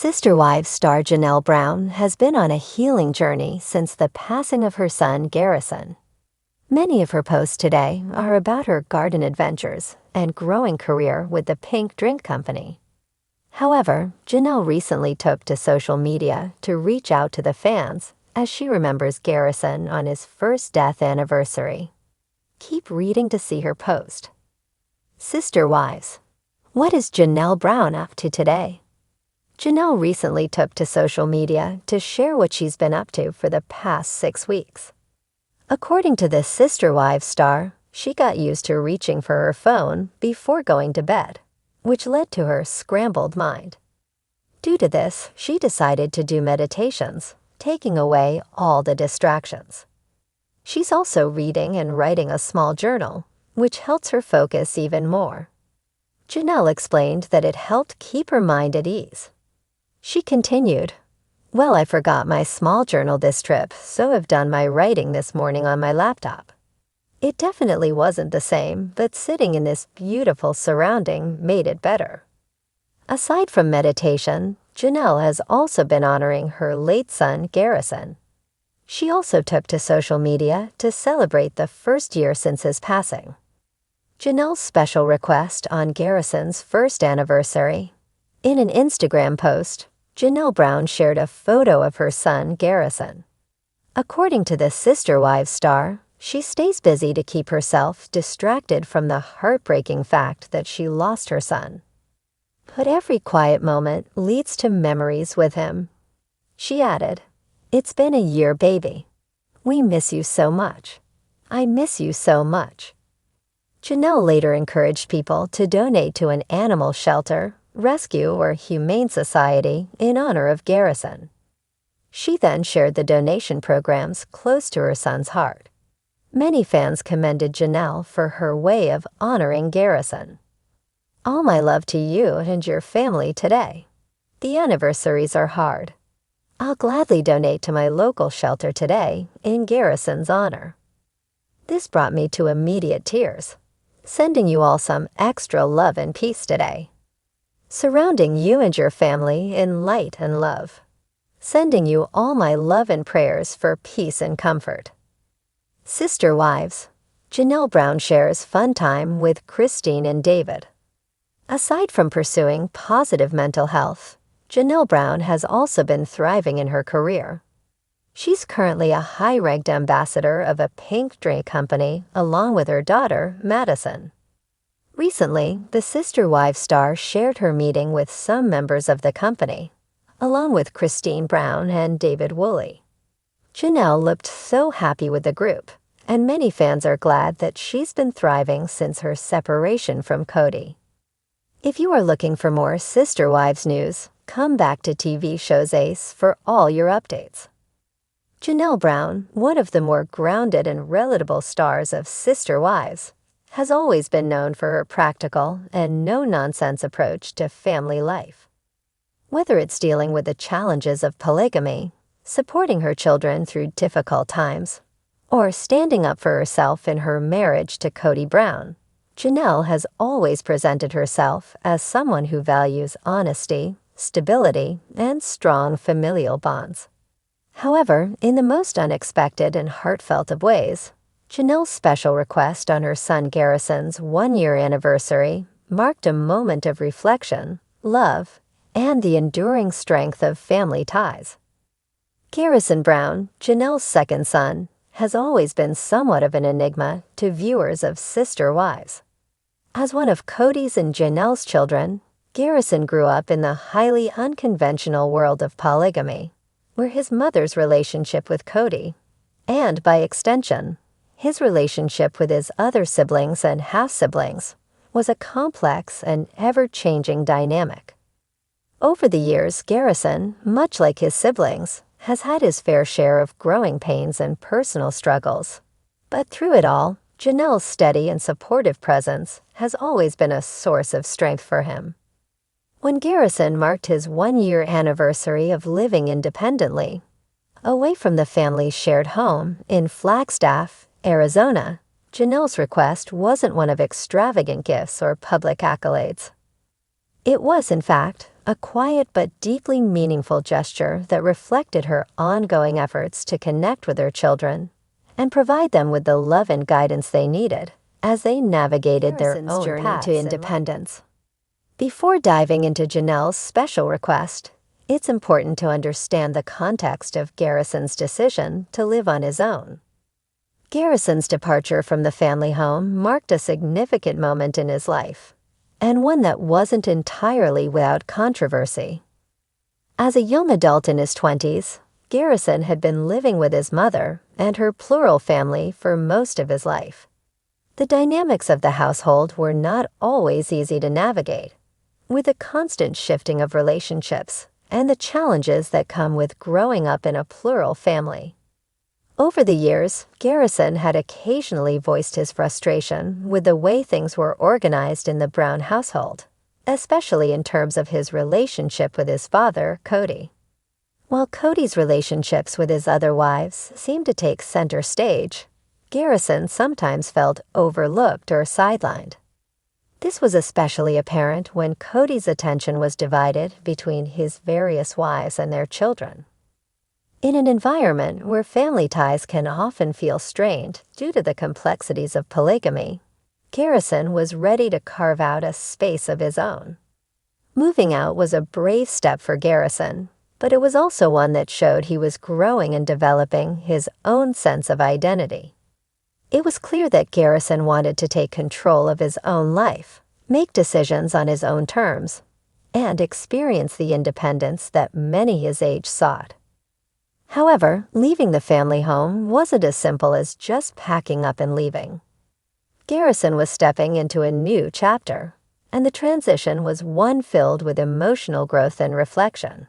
Sister Wives star Janelle Brown has been on a healing journey since the passing of her son, Garrison. Many of her posts today are about her garden adventures and growing career with the Pink Drink Company. However, Janelle recently took to social media to reach out to the fans as she remembers Garrison on his first death anniversary. Keep reading to see her post. Sister Wives. What is Janelle Brown up to today? Janelle recently took to social media to share what she's been up to for the past 6 weeks. According to the Sister Wives star, she got used to reaching for her phone before going to bed, which led to her scrambled mind. Due to this, she decided to do meditations, taking away all the distractions. She's also reading and writing a small journal, which helps her focus even more. Janelle explained that it helped keep her mind at ease. She continued, "Well, I forgot my small journal this trip, so I've done my writing this morning on my laptop. It definitely wasn't the same, but sitting in this beautiful surrounding made it better." Aside from meditation, Janelle has also been honoring her late son, Garrison. She also took to social media to celebrate the first year since his passing. Janelle's special request on Garrison's first anniversary. In an Instagram post, Janelle Brown shared a photo of her son, Garrison. According to the Sister Wives star, she stays busy to keep herself distracted from the heartbreaking fact that she lost her son. But every quiet moment leads to memories with him. She added, "It's been a year, baby. We miss you so much. I miss you so much." Janelle later encouraged people to donate to an animal shelter, rescue, or humane society in honor of Garrison. She then shared the donation programs close to her son's heart. Many fans commended Janelle for her way of honoring Garrison. "All my love to you and your family today. The anniversaries are hard. I'll gladly donate to my local shelter today in Garrison's honor. This brought me to immediate tears. Sending you all some extra love and peace today. Surrounding you and your family in light and love. Sending you all my love and prayers for peace and comfort." Sister Wives. Janelle Brown shares fun time with Christine and David. Aside from pursuing positive mental health, Janelle Brown has also been thriving in her career. She's currently a high-ranked ambassador of a Pink Drink Company along with her daughter, Madison. Recently, the Sister Wives star shared her meeting with some members of the company, along with Christine Brown and David Woolley. Janelle looked so happy with the group, and many fans are glad that she's been thriving since her separation from Kody. If you are looking for more Sister Wives news, come back to TV Shows Ace for all your updates. Janelle Brown, one of the more grounded and relatable stars of Sister Wives, has always been known for her practical and no-nonsense approach to family life. Whether it's dealing with the challenges of polygamy, supporting her children through difficult times, or standing up for herself in her marriage to Kody Brown, Janelle has always presented herself as someone who values honesty, stability, and strong familial bonds. However, in the most unexpected and heartfelt of ways, Janelle's special request on her son Garrison's 1-year anniversary marked a moment of reflection, love, and the enduring strength of family ties. Garrison Brown, Janelle's second son, has always been somewhat of an enigma to viewers of Sister Wives. As one of Kody's and Janelle's children, Garrison grew up in the highly unconventional world of polygamy, where his mother's relationship with Kody, and by extension, his relationship with his other siblings and half-siblings, was a complex and ever-changing dynamic. Over the years, Garrison, much like his siblings, has had his fair share of growing pains and personal struggles. But through it all, Janelle's steady and supportive presence has always been a source of strength for him. When Garrison marked his 1-year anniversary of living independently, away from the family's shared home in Flagstaff, Arizona, Janelle's request wasn't one of extravagant gifts or public accolades. It was, in fact, a quiet but deeply meaningful gesture that reflected her ongoing efforts to connect with her children and provide them with the love and guidance they needed as they navigated their own journey to independence. Before diving into Janelle's special request, it's important to understand the context of Garrison's decision to live on his own. Garrison's departure from the family home marked a significant moment in his life, and one that wasn't entirely without controversy. As a young adult in his 20s, Garrison had been living with his mother and her plural family for most of his life. The dynamics of the household were not always easy to navigate, with the constant shifting of relationships and the challenges that come with growing up in a plural family. Over the years, Garrison had occasionally voiced his frustration with the way things were organized in the Brown household, especially in terms of his relationship with his father, Kody. While Kody's relationships with his other wives seemed to take center stage, Garrison sometimes felt overlooked or sidelined. This was especially apparent when Kody's attention was divided between his various wives and their children. In an environment where family ties can often feel strained due to the complexities of polygamy, Garrison was ready to carve out a space of his own. Moving out was a brave step for Garrison, but it was also one that showed he was growing and developing his own sense of identity. It was clear that Garrison wanted to take control of his own life, make decisions on his own terms, and experience the independence that many his age sought. However, leaving the family home wasn't as simple as just packing up and leaving. Garrison was stepping into a new chapter, and the transition was one filled with emotional growth and reflection.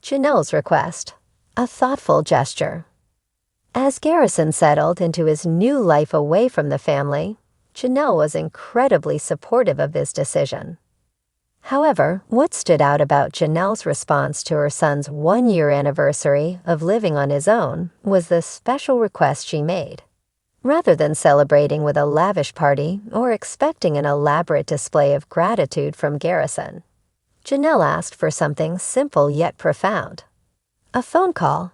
Janelle's request, a thoughtful gesture. As Garrison settled into his new life away from the family, Janelle was incredibly supportive of his decision. However, what stood out about Janelle's response to her son's one-year anniversary of living on his own was the special request she made. Rather than celebrating with a lavish party or expecting an elaborate display of gratitude from Garrison, Janelle asked for something simple yet profound: a phone call.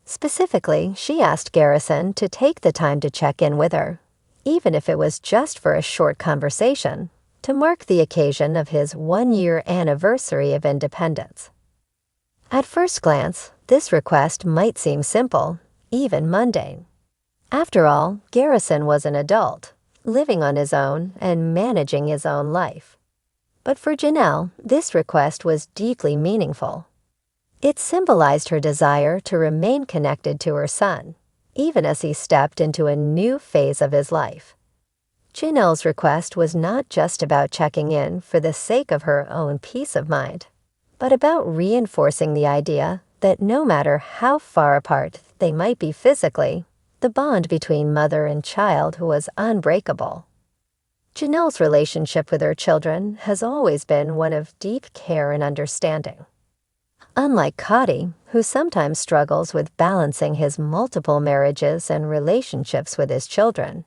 Specifically, she asked Garrison to take the time to check in with her, even if it was just for a short conversation, to mark the occasion of his one-year anniversary of independence. At first glance, this request might seem simple, even mundane. After all, Garrison was an adult, living on his own and managing his own life. But for Janelle, this request was deeply meaningful. It symbolized her desire to remain connected to her son, even as he stepped into a new phase of his life. Janelle's request was not just about checking in for the sake of her own peace of mind, but about reinforcing the idea that no matter how far apart they might be physically, the bond between mother and child was unbreakable. Janelle's relationship with her children has always been one of deep care and understanding. Unlike Kody, who sometimes struggles with balancing his multiple marriages and relationships with his children,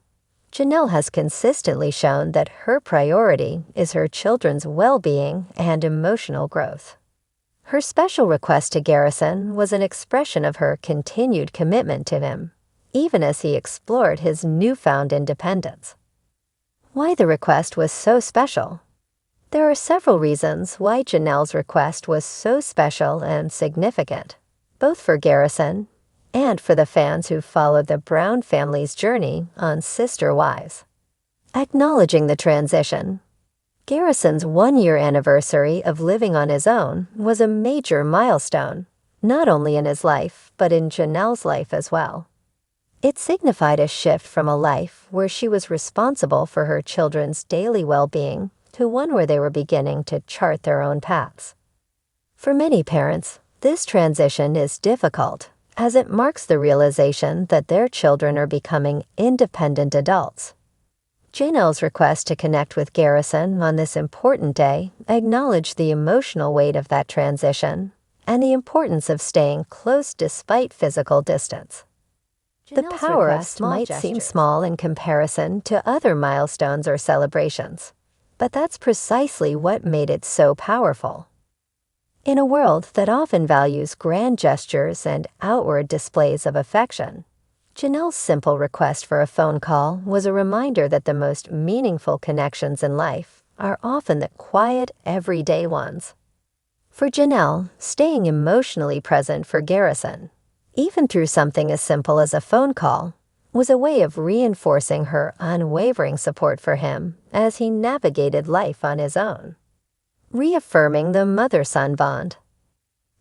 Janelle has consistently shown that her priority is her children's well-being and emotional growth. Her special request to Garrison was an expression of her continued commitment to him, even as he explored his newfound independence. Why the request was so special? There are several reasons why Janelle's request was so special and significant, both for Garrison and for the fans who followed the Brown family's journey on Sister Wives. Acknowledging the transition, Garrison's one-year anniversary of living on his own was a major milestone, not only in his life, but in Janelle's life as well. It signified a shift from a life where she was responsible for her children's daily well-being to one where they were beginning to chart their own paths. For many parents, this transition is difficult, as it marks the realization that their children are becoming independent adults. Janelle's request to connect with Garrison on this important day acknowledged the emotional weight of that transition and the importance of staying close despite physical distance. The power of might seem small in comparison to other milestones or celebrations, but that's precisely what made it so powerful. In a world that often values grand gestures and outward displays of affection, Janelle's simple request for a phone call was a reminder that the most meaningful connections in life are often the quiet, everyday ones. For Janelle, staying emotionally present for Garrison, even through something as simple as a phone call, was a way of reinforcing her unwavering support for him as he navigated life on his own. Reaffirming the mother-son bond.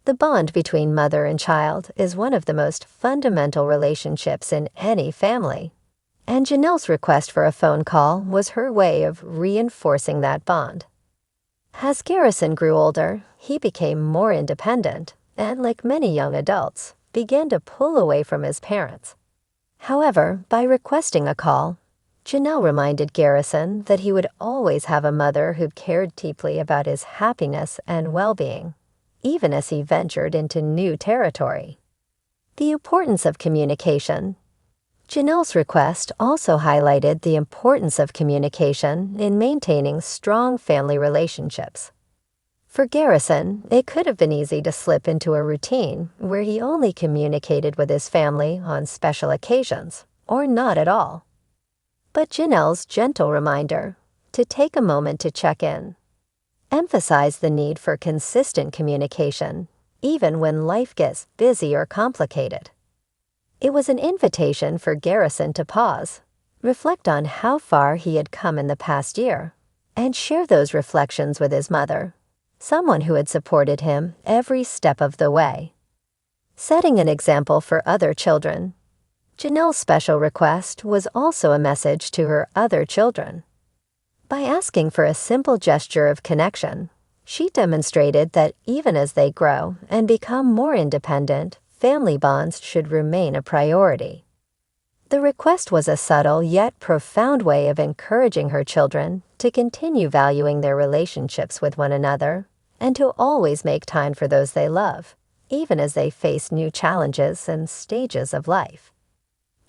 The bond between mother and child is one of the most fundamental relationships in any family, and Janelle's request for a phone call was her way of reinforcing that bond. As Garrison grew older, he became more independent and, like many young adults, began to pull away from his parents. However, by requesting a call, Janelle reminded Garrison that he would always have a mother who cared deeply about his happiness and well-being, even as he ventured into new territory. The importance of communication. Janelle's request also highlighted the importance of communication in maintaining strong family relationships. For Garrison, it could have been easy to slip into a routine where he only communicated with his family on special occasions, or not at all. But Janelle's gentle reminder to take a moment to check in emphasized the need for consistent communication, even when life gets busy or complicated. It was an invitation for Garrison to pause, reflect on how far he had come in the past year, and share those reflections with his mother, someone who had supported him every step of the way. Setting an example for other children, Janelle's special request was also a message to her other children. By asking for a simple gesture of connection, she demonstrated that even as they grow and become more independent, family bonds should remain a priority. The request was a subtle yet profound way of encouraging her children to continue valuing their relationships with one another and to always make time for those they love, even as they face new challenges and stages of life.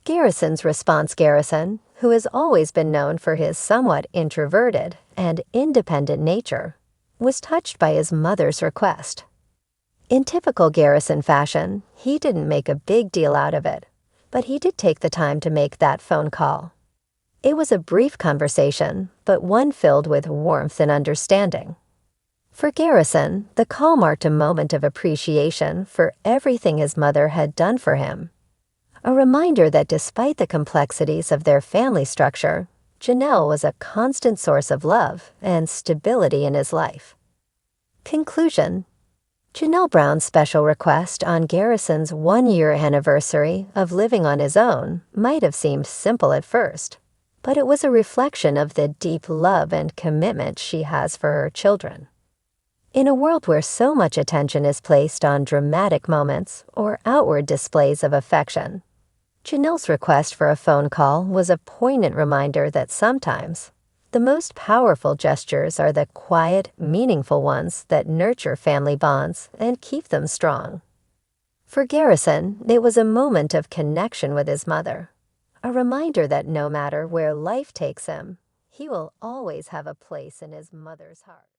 Garrison's response. Garrison, who has always been known for his somewhat introverted and independent nature, was touched by his mother's request. In typical Garrison fashion, he didn't make a big deal out of it, but he did take the time to make that phone call. It was a brief conversation, but one filled with warmth and understanding. For Garrison, the call marked a moment of appreciation for everything his mother had done for him. A reminder that despite the complexities of their family structure, Janelle was a constant source of love and stability in his life. Conclusion. Janelle Brown's special request on Garrison's one-year anniversary of living on his own might have seemed simple at first, but it was a reflection of the deep love and commitment she has for her children. In a world where so much attention is placed on dramatic moments or outward displays of affection, Janelle's request for a phone call was a poignant reminder that sometimes the most powerful gestures are the quiet, meaningful ones that nurture family bonds and keep them strong. For Garrison, it was a moment of connection with his mother, a reminder that no matter where life takes him, he will always have a place in his mother's heart.